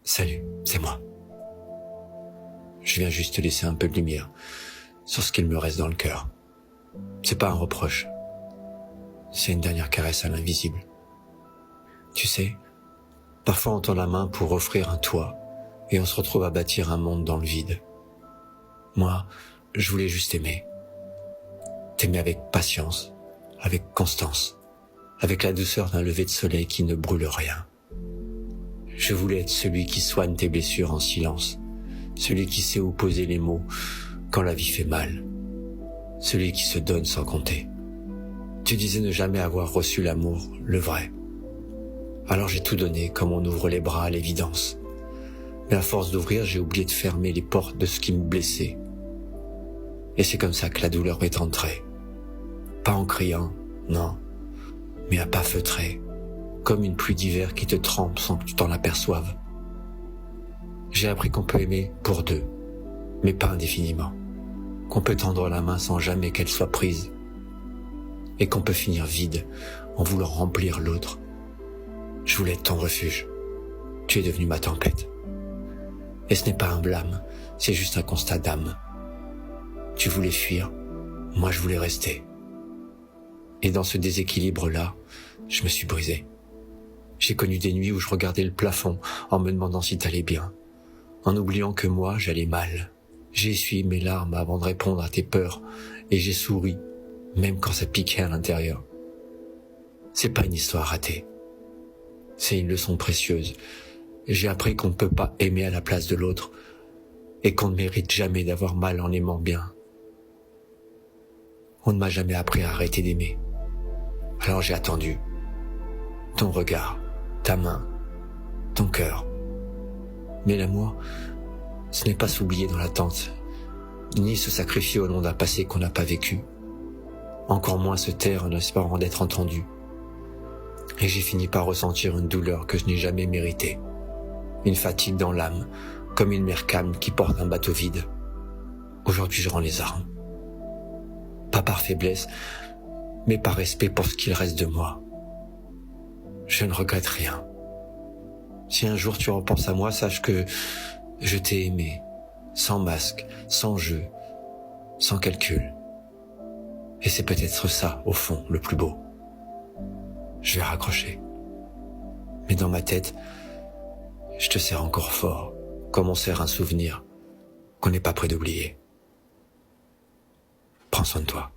Salut, c'est moi. Je viens juste te laisser un peu de lumière sur ce qu'il me reste dans le cœur. C'est pas un reproche. C'est une dernière caresse à l'invisible. Tu sais, parfois on tend la main pour offrir un toit et on se retrouve à bâtir un monde dans le vide. Moi, je voulais juste aimer. T'aimer avec patience, avec constance, avec la douceur d'un lever de soleil qui ne brûle rien. Je voulais être celui qui soigne tes blessures en silence, celui qui sait opposer les mots quand la vie fait mal, celui qui se donne sans compter. Tu disais ne jamais avoir reçu l'amour, le vrai. Alors j'ai tout donné comme on ouvre les bras à l'évidence. Mais à force d'ouvrir, j'ai oublié de fermer les portes de ce qui me blessait. Et c'est comme ça que la douleur est entrée. Pas en criant, non, mais à pas feutrer, comme une pluie d'hiver qui te trempe sans que tu t'en aperçoives. J'ai appris qu'on peut aimer pour deux, mais pas indéfiniment. Qu'on peut tendre la main sans jamais qu'elle soit prise. Et qu'on peut finir vide en voulant remplir l'autre. Je voulais être ton refuge. Tu es devenu ma tempête. Et ce n'est pas un blâme, c'est juste un constat d'âme. Tu voulais fuir, moi je voulais rester. Et dans ce déséquilibre-là, je me suis brisé. J'ai connu des nuits où je regardais le plafond en me demandant si t'allais bien, en oubliant que moi j'allais mal. J'ai essuyé mes larmes avant de répondre à tes peurs et j'ai souri, même quand ça piquait à l'intérieur. C'est pas une histoire ratée. C'est une leçon précieuse. J'ai appris qu'on ne peut pas aimer à la place de l'autre et qu'on ne mérite jamais d'avoir mal en aimant bien. On ne m'a jamais appris à arrêter d'aimer. Alors j'ai attendu. Ton regard, ta main, ton cœur. Mais l'amour, ce n'est pas s'oublier dans l'attente, ni se sacrifier au nom d'un passé qu'on n'a pas vécu. Encore moins se taire en espérant d'être entendu. Et j'ai fini par ressentir une douleur que je n'ai jamais méritée. Une fatigue dans l'âme, comme une mer calme qui porte un bateau vide. Aujourd'hui je rends les armes. Pas par faiblesse, mais par respect pour ce qu'il reste de moi. Je ne regrette rien. Si un jour tu repenses à moi, sache que je t'ai aimé, sans masque, sans jeu, sans calcul. Et c'est peut-être ça, au fond, le plus beau. Je vais raccrocher. Mais dans ma tête, je te serre encore fort, comme on serre un souvenir qu'on n'est pas prêt d'oublier. Prends soin de toi.